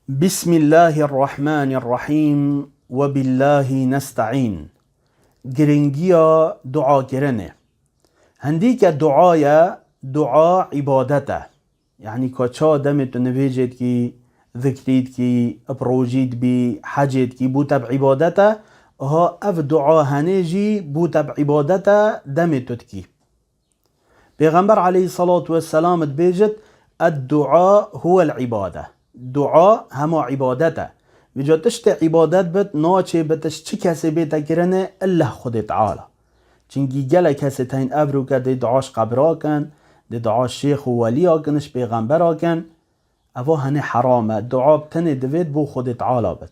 بسم الله الرحمن الرحیم و بالله نستعین. گرنگیا دعا کرنه. هندی که دعا عبادته، یعنی کچا دمت نویجد کی ذکرید کی اپروجید بی حجید کی بوتب عبادته ها اف دعا هنجی بوتب عبادته دمتت کی. پیغمبر علیه الصلاة والسلام بیجد الدعاء هو العباده. دعا همه عبادته. وجا تشت عبادت بد ناچه بتش چی کسی بیتا کرنه الله خود تعالی. چنگی گله کسی تین ابرو که دی دعاش قبرا کن، دی دعاش شیخ و ولی آکنش پیغمبر آکن، اوه هنه حرامه. دعا بتنه دوید بو خود تعالی بد.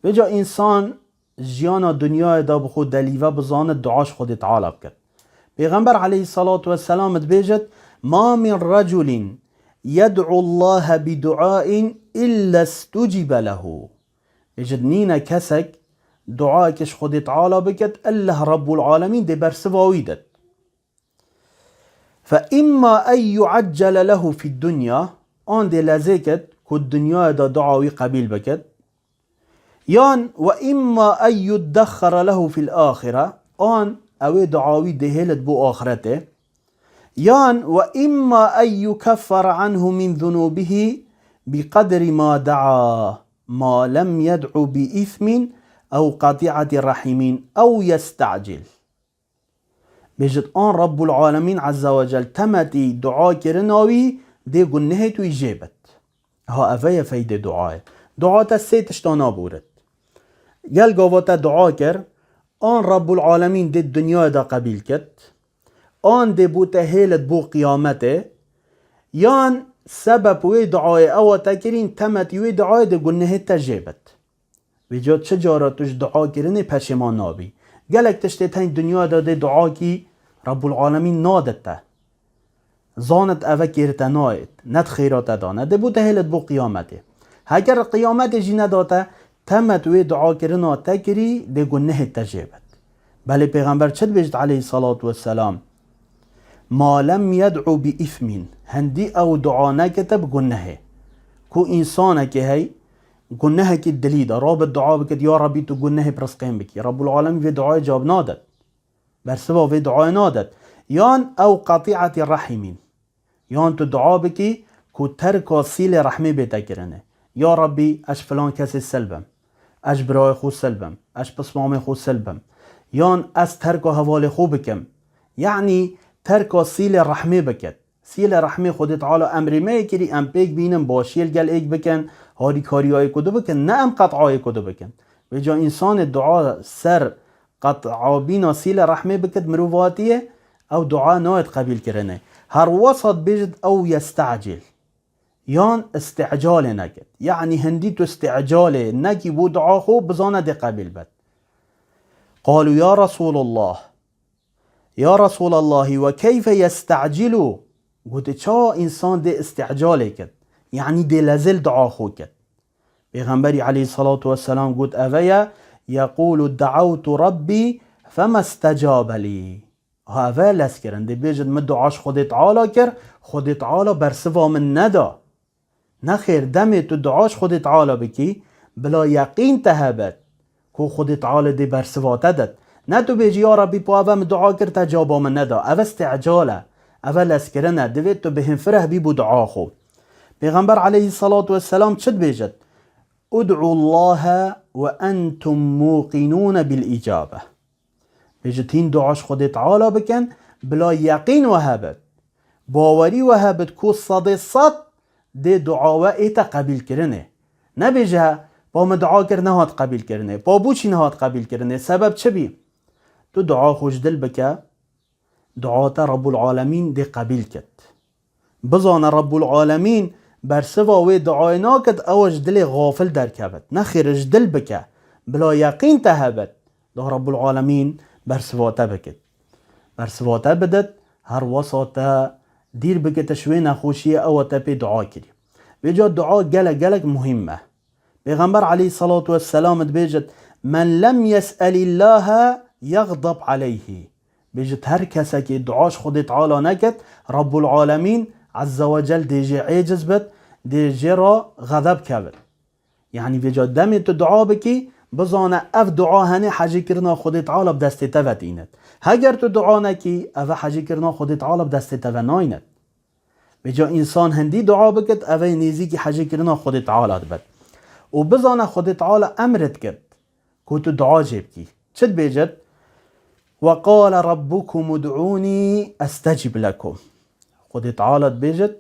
وجا انسان جیانا دنیای دا بخود دلیوه بزانه دعاش خود تعالی بکد. پیغمبر علیه الصلاة والسلام بیجد ما من رجل يدعو الله بدعاء إلا استجب له. يجد نينا كسك دعاء كش خود تعالى بكت الله رب العالمين دي برسواويدت. فإما أن يعجل له في الدنيا آن دي لازيكت كو الدنيا دا دعاوي قبيل بكت، يان وإما أن يدخر له في الآخرة آن أوي دعاوي دي هلت بو آخرته، يان وإما أن يكفر عنه من ذنوبه بقدر ما دعا ما لم يدعو بإثم أو قطيعة رحم أو يستعجل. بيجد آن رب العالمين عز وجل تمتي دعا كرناوي دي قنه تو إجابت. ها أفايا فايدة دعاء تسيتش تنابورت. قال قواتا دعا كر آن رب العالمين دي الدنيا دا قبيل كت، آن دي بو تهيلت بو قيامته، يان سبب وي دعاي او تكرين تمت وي دعاي دي قنه تجيبت. ويجاد چجارتوش دعا كرنه پشمان نابي. قالك تشتتين دنيا دا دي دعا كي رب العالمين نادته زانت اوه كيرتا نايت ند خيرات دانه دي بو تهيلت بو قيامته. هكر قيامته جي نداته تمت وي دعا كرنه تكري دي قنه تجيبت. بل پیغمبر چد بجد عليه الصلاة والسلام ما لم يدعو بإثم هندي او دعا نكتب قنه. كو انسانه كي هي قنه كي الدليل راب الدعاء بكت يا ربي تو قنه برسقين بك رب العالمين في دعاء جواب نادت برسبا في دعاء نادت. يان او قطيعة الرحم يان تو دعاء بكي كو ترك صيل رحمي بتكرنه. يا ربي اش فلان كسي سلبم، اش براي خو سلبم، اش بسمامي خو سلبم، يان از ترك حوالي خو بكم، يعني ترک سیل رحمه بکد. سیل رحمه خود تعالی امری میکری ام پیک بینم باشیل گل ایک بکن هاری کاری های کدو بکن نه ام قطعای کدو بکن. و جا انسان دعا سر قطعا بینا سیل رحمه بکد مروفاتیه او دعا ناید قبیل کرنه. هر وسط بجد او يستعجل یان استعجال نکد، یعنی هندی تو استعجال نکی بو دعا خوب بزانه دی قبیل بد. قالوا يا رسول الله يا رسول الله وكيف يستعجلوا؟ قلت چا انسان دي استعجال كد، يعني دي لازل دعا خو كد. پیغمبري عليه الصلاة والسلام قلت أفيا يقول دعوت ربي فما استجاب لي. هذا لسكرن دي بيجد من دعاش خود تعالى كر خود تعالى برسوا من ندا نخير دمي تو دعاش خود تعالى بكي بلا يقين تهبت كو خود تعالى دي برسوا تدت. نه تو بیجی یا ربی پا اوه دعا کرد تا جوابا من ندا. اوه استعجاله، اوه لسکرنه، دوید تو بهم فره بی بو دعا خو. پیغمبر علیه الصلاة والسلام چد بیجد؟ ادعو الله و انتم موقنون بالاجابه. بیجد هین دعاش خود تعالی بکن بلا یقین وهبت باوری وهبت کو صد ده دعاوه ایتا قبیل کرنه. نه بیجه با من دعا کرد نهاد قبیل کرنه، با بو چی نهاد قبیل کرنه؟ سبب چه بی؟ تو دعا خوش دل بکه دعاتا رب العالمین دی قبیل کد. بزان رب العالمین برسوا وی دعای ناکد اوش دل غافل در کبت. نخیرش دل بکه بلا یقین تهبت ده رب العالمین برسواتا بکد. برسواتا بدد هر وساتا دیر بکه شوی نخوشی او تا پی دعا کری. بجا دعا گلک مهمه. پیغمبر علیه الصلاة والسلام بیجد من لم يسأل الله يغضب عليه. بيجت هر کسی که دعاش خود تعالی نکد رب العالمین عز وجل دیجی عجز بد دی جرا غضب کرد. یعنی وجا دم تو دعا بکی بزانه اف دعا هنه حجی کرنا خود تعالی بدست تفت ایند. اگر تو دعا نکی اف حجی کرنا خود تعالی بدست تفت نایند. وجا انسان هندی دعا بکد اف نیزی که حجی کرنا خود تعالی بد. و بزانه خود تعالی امرت کرد که تو دعا جیب کی. چت بیجد؟ وقال ربكم ادعوني استجب لكم. خود تعالی بیجد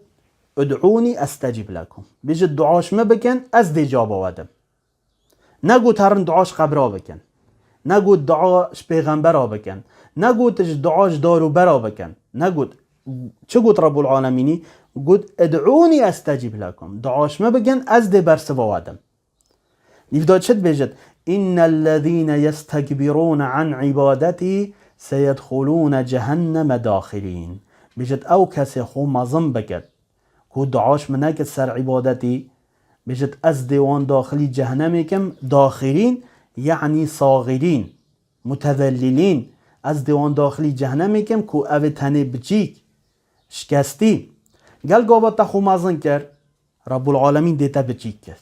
ادعوني استجب لكم. بیجد دعاش مبکن از دی جواب آودم. نگو ترن دعاش قبرا بکن، نگو دعاش پیغمبرا بکن، نگو تش دعاش دارو برا بکن، نگو چه گوت رب العالمینی؟ گوت ادعوني استجب لكم. دعاش مبکن از دی برسوا آودم. نیفدا چت بیجد؟ إن الذين يستكبرون عن عبادتي سيدخلون جهنم داخلين. بجد او کسی خو مظن بکد که دعاش منکد سر عبادتی بجد از دیوان داخلی جهنم کم. داخلین یعنی صاغرین متذللین. از دیوان داخلی جهنم کم که او تنه بچیک شکستی. گل گابت خو مظن کرد رب العالمین دیتا بچیک کرد.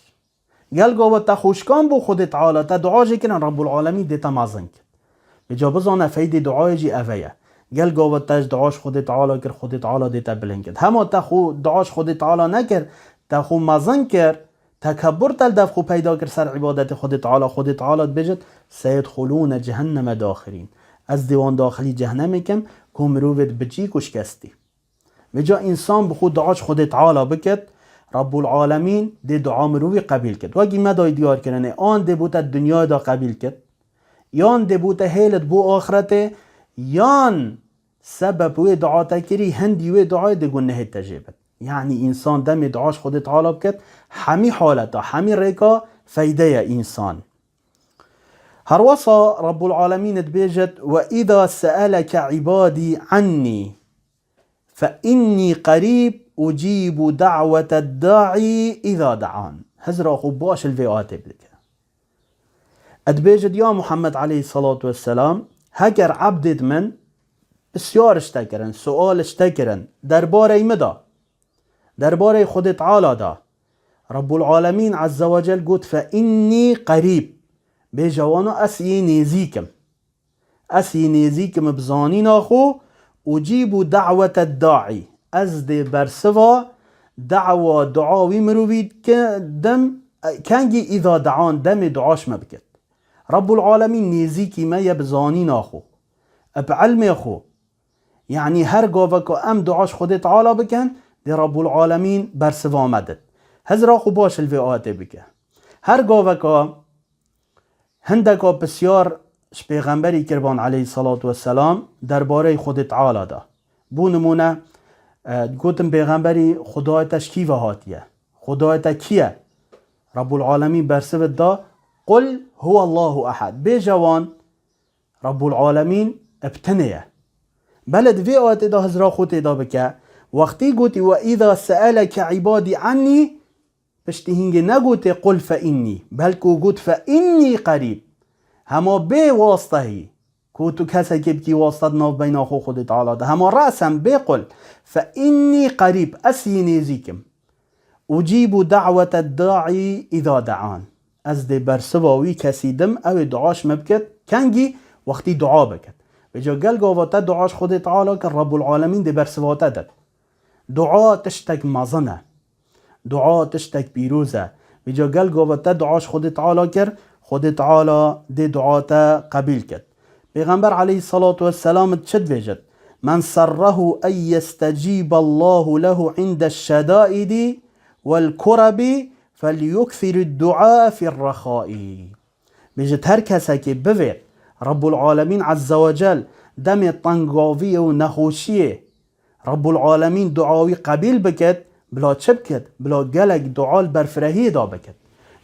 گل گابت خوشکان بو خود تعالی تا دعا جی کنن رب العالمین دیتا مظن کرد. بجا بزانه فیدی دعای جی اویه. گل گابت تاش دعاش خود تعالی کرد خود تعالی دیتا بلند کرد. همه تا خو دعاش خود تعالی نکرد تا خو مظن کرد تکبر تل دف خو پیدا کرد سر عبادت خود تعالی بجد سيدخلون جهنم داخلین. از دیوان داخلی جهنم کم که مروفت بچی کشکستی. بجا انسان بخود دعاش خود تعالی بکد رب العالمین دی دعا مروی قبیل کرد. وگی مدای دیار کرنه آن دی بوتا دنیا دا قبیل کرد یان دی بوتا حیلت بو آخرته یان سبب وی دعا تکری هندی وی دعای دی گنه تجیبت. یعنی انسان دم دعاش خود تعالی بکد همی حالتا همی ریکا فیده انسان. هر وصا رب العالمین بیجد و اذا سألك عبادی عنی فإني قريب أجيب دعوة الداعي إذا دعان. هزرا خو باش الفيات بلك ادبيجد يا محمد عليه الصلاة والسلام هكر عبدت من بسيار اشتكرن سؤال اشتكرن درباري مدى درباري خود تعالى دا رب العالمين عز وجل قلت فإني قريب بجوانا أسي نيزيكم بزانين أخو أجيب دعوة الداعي از دی برسوا دعاوی مروید که دم کنگی اذا دعان دم دعاش مبکد. رب العالمین نیزیکی ما یبزانین آخو بعلم آخو. یعنی هر گاوه که ام دعاش خود تعالی بکن دی رب العالمین برسوا مدد. هزرا خو باش الویات بکن. هر گاوه که هندکا بسیار پیغمبری کربان علیه الصلاة والسلام درباره خود تعالی دا. بو نمونه گوتم پیغمبری خدایتش کی وهاتیه خدایت کیه؟ رب العالمین برسوت دا قل هو الله احد. بجوان رب العالمین ابتنیه بلد وی آیت دا هزرا خود دا بکه وقتی گوتی و اذا سألك عبادی عنی پشتی هنگی نگوتی قل فإنی بلکو گوت فإنی قریب هما به واسطهی که تو کسی که بکی واسطت ناف بین خود تعالی ده هما رأسم بقل فإني قريب أسي نيزيكم أجيب دعوة الداعي إذا دعان. از دي برسواوي كسي دم او دعاش مبكت كنجي وقتي دعا بكت. بجا قل قوة دعاش خود تعالى كان رب العالمين دي برسواتا دد. دعا تشتك مظنة دعا تشتك بيروزة. بجا قل قوة دعاش خود تعالى كر خود تعالى دي دعاتا قبيل كت. پیغمبر عليه الصلاة والسلام تشد بيجد من سره أن يستجيب الله له عند الشدائد والكرب فليكثر الدعاء في الرخاء. بيجت هر کسی که بوید رب العالمین عز وجل دم طنگاوی و نخوشیه رب العالمین دعاوی قبیل بکد بلا چه بکد بلا گلک دعال برفرهی دا بکد.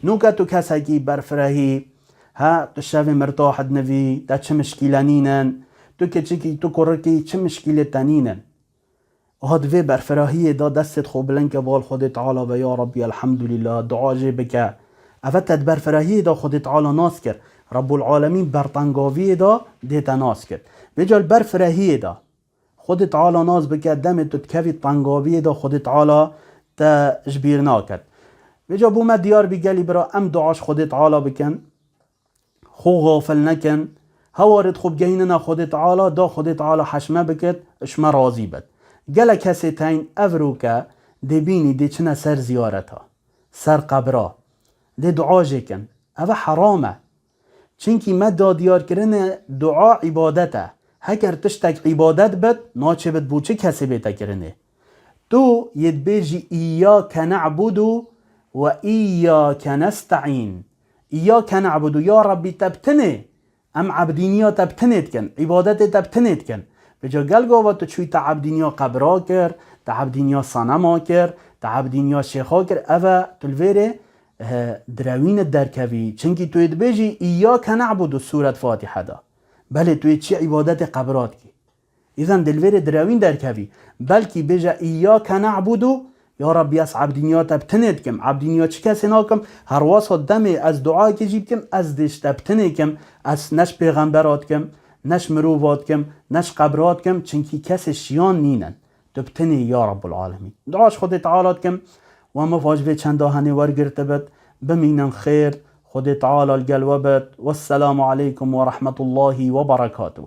نو که تو کسی که برفرهی ها تو شوی مرتاحت نوی دا چه مشکلانینن تو که چکی تو کرکی چه مشکل تنینن هاد برفراهی دا دستت خوب لنک بال خود تعالی و یا ربی الحمدلله دعا جه بکه افتت برفراهی دا خود تعالی ناس کرد رب العالمین برطنگاوی دا دیتا ناس کرد بجال برفراهی دا خود تعالی ناس بکه دم تو تکوی طنگاوی دا خود تعالی تجبیر ناکد. بجا بوما دیار بگلی برا ام دعاش خود تعالی بکن، خو غافل نکن، هوارد خوب گهیننا خود تعالی دا خود تعالی حشمه بکد اشما راضی بد. گله کسی تین افرو که دی بینی دی چنه سر زیارتا سر قبرا دی دعا جکن اوه حرامه، چنکی ما دا دیار کرنه دعا عبادته، هکر تشتک عبادت بد ناچه بد بوچه کسی بیتا کرنه. تو ید بیجی ایاک نعبدو و ایاک نستعین. ایاک نعبدو یا ربی تبتنه ام عبدینیا تبتنید کن، عبادت تبتنید کن. بجا گل گاوا تو چوی تا عبدینیا قبرا کر، تا عبدینیا صنما کر، تا عبدینیا شیخا کر، اوه تلویره دروین درکوی. چنکی توی بیجی ایاک نعبدو سورت فاتحه دا، بله توی چی عبادت قبرات کی، ایزن دلویره دروین درکوی. بلکی بیجا ایاک نعبدو یا ربی از عبدینیا تبتنید کم، عبدینیا چی کسی ناکم، هر واسه دمی از دعای که جیب کم، از دش تبتنید کم، از نش پیغمبرات کم، نش مروفات کم، نش قبرات کم، چنکی کسی شیان نینن تبتنی یا رب العالمین. دعاش خود تعالات کم و مفاج به چند دهنی ورگرت بد بمینن خیر خود تعالی الگلوه بد. والسلام علیکم و رحمت الله و برکاته.